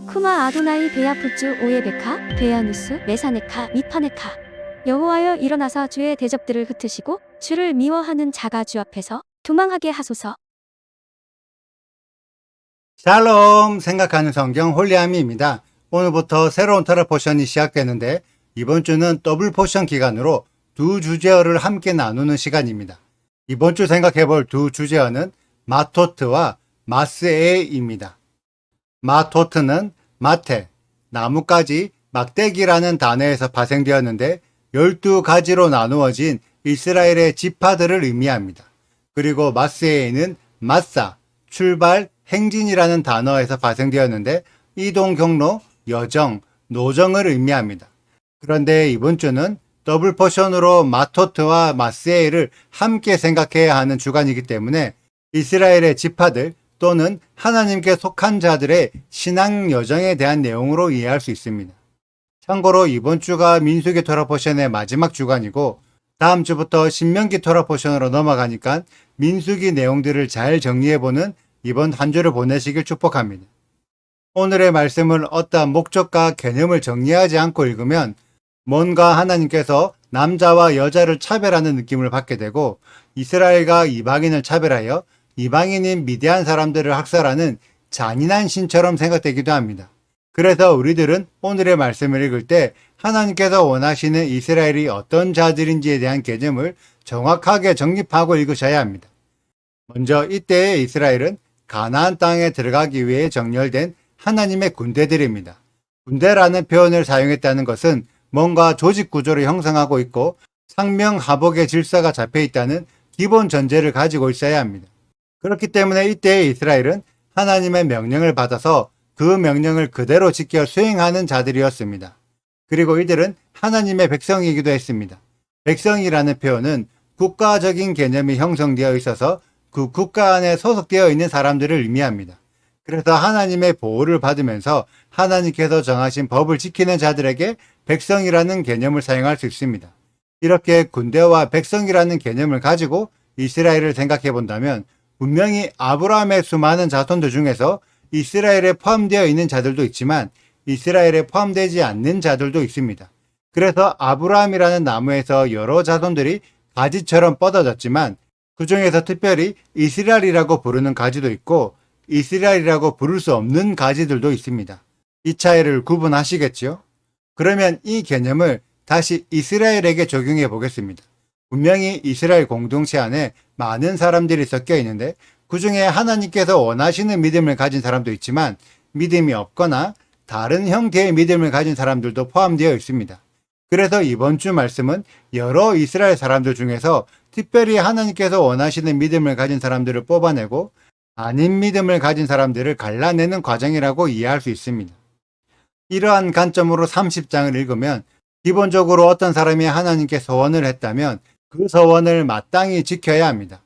쿠마 아도나이 베야푸츠 오예베카 베야누스 메사네카 미파네카. 여호와여 일어나사 주의 대적들을 흩으시고 주를 미워하는 자가 주 앞에서 도망하게 하소서. 샬롬 생각하는 성경 홀리아미입니다. 오늘부터 새로운 테라 포션이 시작되는데 이번 주는 더블 포션 기간으로 두 주제어를 함께 나누는 시간입니다. 이번 주 생각해 볼 두 주제어는 마토트와 마스에입니다. 마토트는 마테, 나뭇가지, 막대기라는 단어에서 파생되었는데 12가지로 나누어진 이스라엘의 지파들을 의미합니다. 그리고 마스에는 마사, 출발, 행진이라는 단어에서 파생되었는데 이동 경로, 여정, 노정을 의미합니다. 그런데 이번 주는 더블 포션으로 마토트와 마스에를 함께 생각해야 하는 주간이기 때문에 이스라엘의 지파들 또는 하나님께 속한 자들의 신앙 여정에 대한 내용으로 이해할 수 있습니다. 참고로 이번 주가 민수기 토라 포션의 마지막 주간이고 다음 주부터 신명기 토라 포션으로 넘어가니까 민수기 내용들을 잘 정리해보는 이번 한 주를 보내시길 축복합니다. 오늘의 말씀을 어떠한 목적과 개념을 정리하지 않고 읽으면 뭔가 하나님께서 남자와 여자를 차별하는 느낌을 받게 되고 이스라엘과 이방인을 차별하여 이방인인 미디안 사람들을 학살하는 잔인한 신처럼 생각되기도 합니다. 그래서 우리들은 오늘의 말씀을 읽을 때 하나님께서 원하시는 이스라엘이 어떤 자들인지에 대한 개념을 정확하게 정립하고 읽으셔야 합니다. 먼저 이때의 이스라엘은 가나안 땅에 들어가기 위해 정렬된 하나님의 군대들입니다. 군대라는 표현을 사용했다는 것은 뭔가 조직 구조를 형성하고 있고 상명하복의 질서가 잡혀 있다는 기본 전제를 가지고 있어야 합니다. 그렇기 때문에 이때의 이스라엘은 하나님의 명령을 받아서 그 명령을 그대로 지켜 수행하는 자들이었습니다. 그리고 이들은 하나님의 백성이기도 했습니다. 백성이라는 표현은 국가적인 개념이 형성되어 있어서 그 국가 안에 소속되어 있는 사람들을 의미합니다. 그래서 하나님의 보호를 받으면서 하나님께서 정하신 법을 지키는 자들에게 백성이라는 개념을 사용할 수 있습니다. 이렇게 군대와 백성이라는 개념을 가지고 이스라엘을 생각해 본다면 분명히 아브라함의 수많은 자손들 중에서 이스라엘에 포함되어 있는 자들도 있지만 이스라엘에 포함되지 않는 자들도 있습니다. 그래서 아브라함이라는 나무에서 여러 자손들이 가지처럼 뻗어졌지만 그 중에서 특별히 이스라엘이라고 부르는 가지도 있고 이스라엘이라고 부를 수 없는 가지들도 있습니다. 이 차이를 구분하시겠죠? 그러면 이 개념을 다시 이스라엘에게 적용해 보겠습니다. 분명히 이스라엘 공동체 안에 많은 사람들이 섞여 있는데 그 중에 하나님께서 원하시는 믿음을 가진 사람도 있지만 믿음이 없거나 다른 형태의 믿음을 가진 사람들도 포함되어 있습니다. 그래서 이번 주 말씀은 여러 이스라엘 사람들 중에서 특별히 하나님께서 원하시는 믿음을 가진 사람들을 뽑아내고 아닌 믿음을 가진 사람들을 갈라내는 과정이라고 이해할 수 있습니다. 이러한 관점으로 30장을 읽으면 기본적으로 어떤 사람이 하나님께 서원을 했다면 그 서원을 마땅히 지켜야 합니다.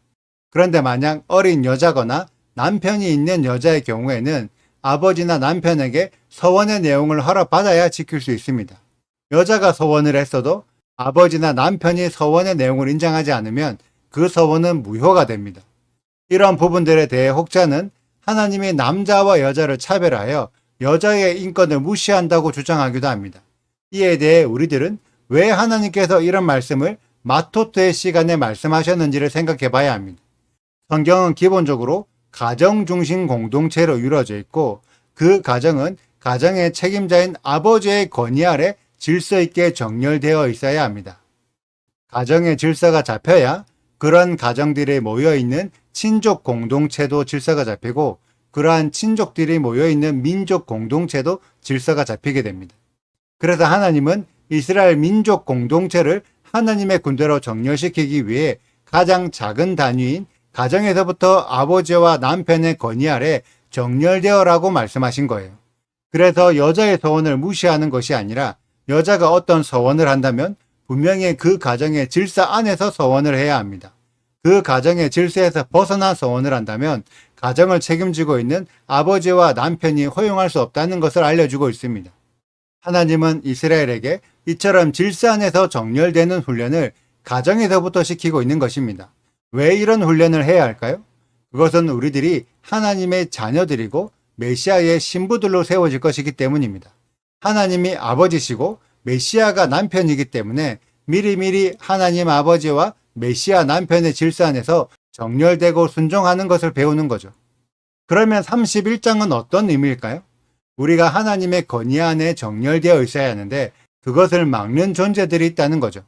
그런데 만약 어린 여자거나 남편이 있는 여자의 경우에는 아버지나 남편에게 서원의 내용을 허락받아야 지킬 수 있습니다. 여자가 서원을 했어도 아버지나 남편이 서원의 내용을 인정하지 않으면 그 서원은 무효가 됩니다. 이런 부분들에 대해 혹자는 하나님이 남자와 여자를 차별하여 여자의 인권을 무시한다고 주장하기도 합니다. 이에 대해 우리들은 왜 하나님께서 이런 말씀을 마토트의 시간에 말씀하셨는지를 생각해 봐야 합니다. 성경은 기본적으로 가정 중심 공동체로 이루어져 있고 그 가정은 가정의 책임자인 아버지의 권위 아래 질서 있게 정렬되어 있어야 합니다. 가정의 질서가 잡혀야 그런 가정들이 모여있는 친족 공동체도 질서가 잡히고 그러한 친족들이 모여있는 민족 공동체도 질서가 잡히게 됩니다. 그래서 하나님은 이스라엘 민족 공동체를 하나님의 군대로 정렬시키기 위해 가장 작은 단위인 가정에서부터 아버지와 남편의 권위 아래 정렬되어라고 말씀하신 거예요. 그래서 여자의 서원을 무시하는 것이 아니라 여자가 어떤 서원을 한다면 분명히 그 가정의 질서 안에서 서원을 해야 합니다. 그 가정의 질서에서 벗어난 서원을 한다면 가정을 책임지고 있는 아버지와 남편이 허용할 수 없다는 것을 알려주고 있습니다. 하나님은 이스라엘에게 이처럼 질서 안에서 정렬되는 훈련을 가정에서부터 시키고 있는 것입니다. 왜 이런 훈련을 해야 할까요? 그것은 우리들이 하나님의 자녀들이고 메시아의 신부들로 세워질 것이기 때문입니다. 하나님이 아버지시고 메시아가 남편이기 때문에 미리미리 하나님 아버지와 메시아 남편의 질서 안에서 정렬되고 순종하는 것을 배우는 거죠. 그러면 31장은 어떤 의미일까요? 우리가 하나님의 건의 안에 정렬되어 있어야 하는데 그것을 막는 존재들이 있다는 거죠.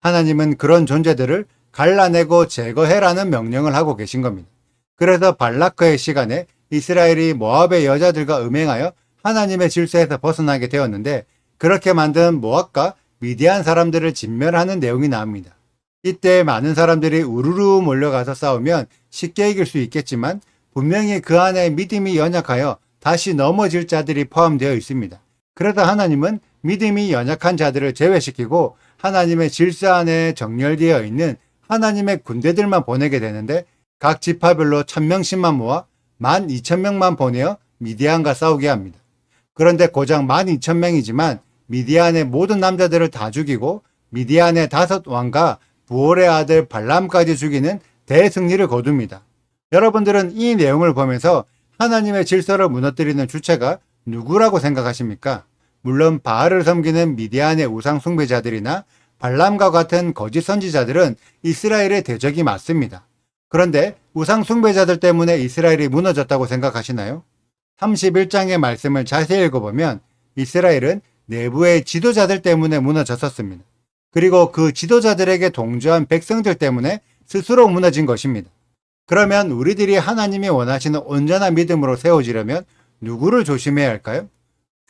하나님은 그런 존재들을 갈라내고 제거해라는 명령을 하고 계신 겁니다. 그래서 발라크의 시간에 이스라엘이 모압의 여자들과 음행하여 하나님의 질서에서 벗어나게 되었는데 그렇게 만든 모압과 미디안 사람들을 진멸하는 내용이 나옵니다. 이때 많은 사람들이 우르르 몰려가서 싸우면 쉽게 이길 수 있겠지만 분명히 그 안에 믿음이 연약하여 다시 넘어질 자들이 포함되어 있습니다. 그래서 하나님은 믿음이 연약한 자들을 제외시키고 하나님의 질서 안에 정렬되어 있는 하나님의 군대들만 보내게 되는데 각 지파별로 1000명씩만 모아 12,000명만 보내어 미디안과 싸우게 합니다. 그런데 고작 12,000명이지만 미디안의 모든 남자들을 다 죽이고 미디안의 5왕과 부올의 아들 발람까지 죽이는 대승리를 거둡니다. 여러분들은 이 내용을 보면서 하나님의 질서를 무너뜨리는 주체가 누구라고 생각하십니까? 물론 바알을 섬기는 미디안의 우상 숭배자들이나 발람과 같은 거짓 선지자들은 이스라엘의 대적이 맞습니다. 그런데 우상 숭배자들 때문에 이스라엘이 무너졌다고 생각하시나요? 31장의 말씀을 자세히 읽어보면 이스라엘은 내부의 지도자들 때문에 무너졌었습니다. 그리고 그 지도자들에게 동조한 백성들 때문에 스스로 무너진 것입니다. 그러면 우리들이 하나님이 원하시는 온전한 믿음으로 세워지려면 누구를 조심해야 할까요?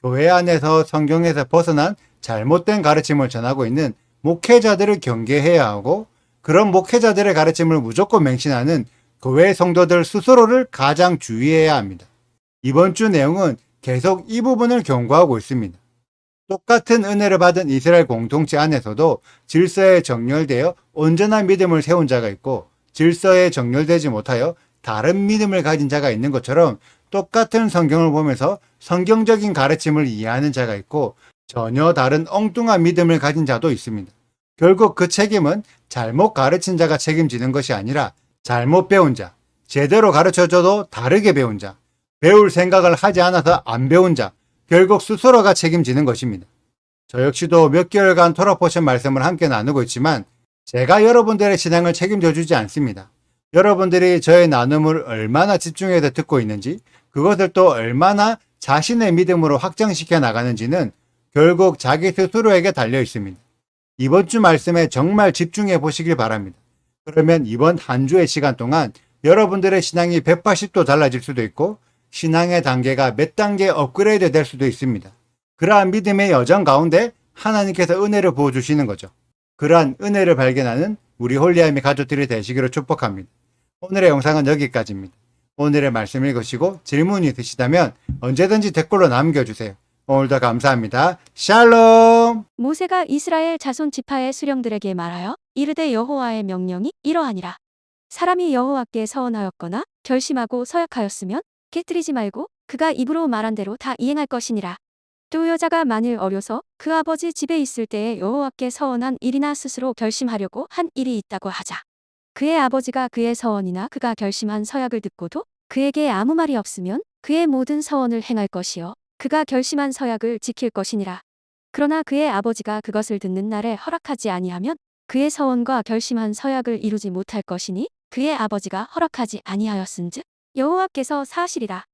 교회 안에서 성경에서 벗어난 잘못된 가르침을 전하고 있는 목회자들을 경계해야 하고 그런 목회자들의 가르침을 무조건 맹신하는 교회 성도들 스스로를 가장 주의해야 합니다. 이번 주 내용은 계속 이 부분을 경고하고 있습니다. 똑같은 은혜를 받은 이스라엘 공동체 안에서도 질서에 정렬되어 온전한 믿음을 세운 자가 있고 질서에 정렬되지 못하여 다른 믿음을 가진 자가 있는 것처럼 똑같은 성경을 보면서 성경적인 가르침을 이해하는 자가 있고 전혀 다른 엉뚱한 믿음을 가진 자도 있습니다. 결국 그 책임은 잘못 가르친 자가 책임지는 것이 아니라 잘못 배운 자, 제대로 가르쳐줘도 다르게 배운 자, 배울 생각을 하지 않아서 안 배운 자, 결국 스스로가 책임지는 것입니다. 저 역시도 몇 개월간 토라포션 말씀을 함께 나누고 있지만 제가 여러분들의 신앙을 책임져 주지 않습니다. 여러분들이 저의 나눔을 얼마나 집중해서 듣고 있는지 그것을 또 얼마나 자신의 믿음으로 확장시켜 나가는지는 결국 자기 스스로에게 달려 있습니다. 이번 주 말씀에 정말 집중해 보시길 바랍니다. 그러면 이번 한 주의 시간 동안 여러분들의 신앙이 180도 달라질 수도 있고 신앙의 단계가 몇 단계 업그레이드 될 수도 있습니다. 그러한 믿음의 여정 가운데 하나님께서 은혜를 부어주시는 거죠. 그러한 은혜를 발견하는 우리 홀리아미 가족들이 되시기를 축복합니다. 오늘의 영상은 여기까지입니다. 오늘의 말씀 읽으시고 질문이 있으시다면 언제든지 댓글로 남겨주세요. 오늘도 감사합니다. 샬롬! 모세가 이스라엘 자손 지파의 수령들에게 말하여 이르되 여호와의 명령이 이러하니라. 사람이 여호와께 서원하였거나 결심하고 서약하였으면 깨뜨리지 말고 그가 입으로 말한 대로 다 이행할 것이니라. 또 여자가 만일 어려서 그 아버지 집에 있을 때에 여호와께 서원한 일이나 스스로 결심하려고 한 일이 있다고 하자. 그의 아버지가 그의 서원이나 그가 결심한 서약을 듣고도 그에게 아무 말이 없으면 그의 모든 서원을 행할 것이요 그가 결심한 서약을 지킬 것이니라. 그러나 그의 아버지가 그것을 듣는 날에 허락하지 아니하면 그의 서원과 결심한 서약을 이루지 못할 것이니 그의 아버지가 허락하지 아니하였은즉 여호와께서 사하시리라.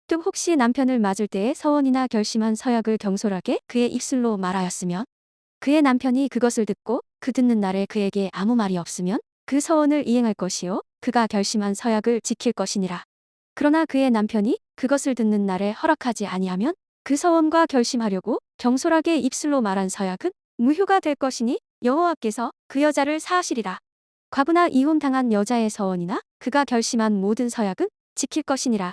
또 혹시 남편을 맞을 때에 서원이나 결심한 서약을 경솔하게 그의 입술로 말하였으면 그의 남편이 그것을 듣고 그 듣는 날에 그에게 아무 말이 없으면 그 서원을 이행할 것이요 그가 결심한 서약을 지킬 것이니라. 그러나 그의 남편이 그것을 듣는 날에 허락하지 아니하면 그 서원과 결심하려고 경솔하게 입술로 말한 서약은 무효가 될 것이니 여호와께서 그 여자를 사하시리라. 과부나 이혼당한 여자의 서원이나 그가 결심한 모든 서약은 지킬 것이니라.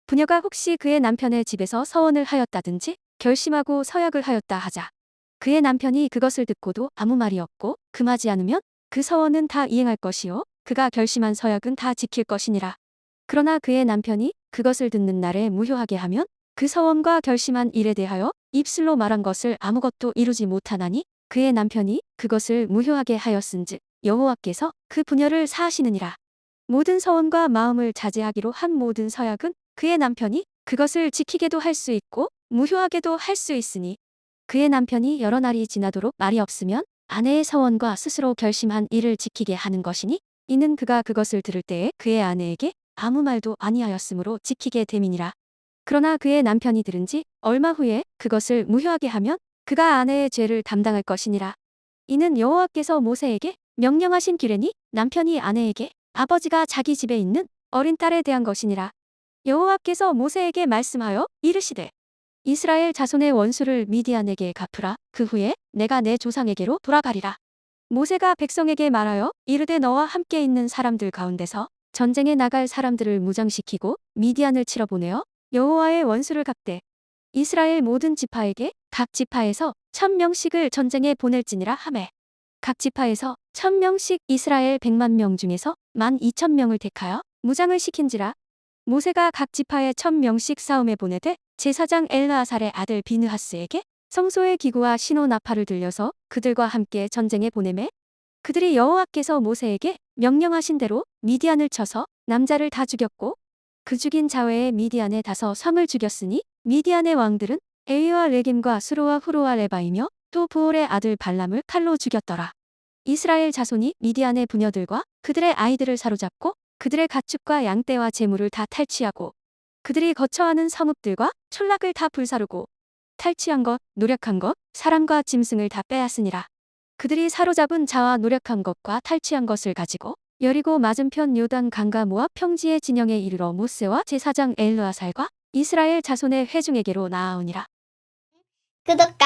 부녀가 혹시 그의 남편의 집에서 서원을 하였다든지 결심하고 서약을 하였다 하자. 그의 남편이 그것을 듣고도 아무 말이 없고 금하지 않으면 그 서원은 다 이행할 것이요 그가 결심한 서약은 다 지킬 것이니라. 그러나 그의 남편이 그것을 듣는 날에 무효하게 하면 그 서원과 결심한 일에 대하여 입술로 말한 것을 아무것도 이루지 못하나니 그의 남편이 그것을 무효하게 하였은즉 여호와께서 그 부녀를 사하시느니라. 모든 서원과 마음을 자제하기로 한 모든 서약은 그의 남편이 그것을 지키게도 할 수 있고 무효하게도 할 수 있으니 그의 남편이 여러 날이 지나도록 말이 없으면 아내의 서원과 스스로 결심한 일을 지키게 하는 것이니 이는 그가 그것을 들을 때에 그의 아내에게 아무 말도 아니하였으므로 지키게 됨이니라. 그러나 그의 남편이 들은 지 얼마 후에 그것을 무효하게 하면 그가 아내의 죄를 담당할 것이니라. 이는 여호와께서 모세에게 명령하신 규례니 남편이 아내에게 아버지가 자기 집에 있는 어린 딸에 대한 것이니라. 여호와께서 모세에게 말씀하여 이르시되 이스라엘 자손의 원수를 미디안에게 갚으라. 그 후에 내가 내 조상에게로 돌아가리라. 모세가 백성에게 말하여 이르되 너와 함께 있는 사람들 가운데서 전쟁에 나갈 사람들을 무장시키고 미디안을 치러 보내어 여호와의 원수를 갚되 이스라엘 모든 지파에게 각 지파에서 1000명씩을 전쟁에 보낼지니라 하매 각 지파에서 1000명씩 이스라엘 100만 명 중에서 12,000명을 택하여 무장을 시킨지라. 모세가 각 지파에 1000명씩 싸움에 보내되 제사장 엘르아살의 아들 비느하스에게 성소의 기구와 신호 나팔을 들려서 그들과 함께 전쟁에 보내매 그들이 여호와께서 모세에게 명령하신 대로 미디안을 쳐서 남자를 다 죽였고 그 죽인 자외에 미디안의 5성을 죽였으니 미디안의 왕들은 에위와 레김과 수로와 후로와 레바이며 또 부올의 아들 발람을 칼로 죽였더라. 이스라엘 자손이 미디안의 부녀들과 그들의 아이들을 사로잡고 그들의 가축과 양떼와 재물을 다 탈취하고 그들이 거처하는 성읍들과 촌락을 다 불사르고 탈취한 것, 노력한 것, 사람과 짐승을 다 빼앗으니라. 그들이 사로잡은 자와 노력한 것과 탈취한 것을 가지고 여리고 맞은편 요단 강과 모압 평지의 진영에 이르러 모세와 제사장 엘르아살과 이스라엘 자손의 회중에게로 나아오니라. 구독과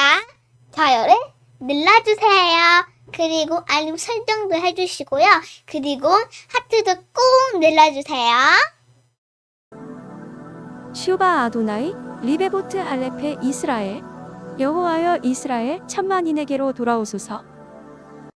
좋아요를 눌러주세요. 그리고 알림 설정도 해주시고요. 그리고 하트도 꼭 눌러주세요. 슈바 아도나이 리베보트 할레페 이스라엘 여호와여 이스라엘 천만인에게로 돌아오소서.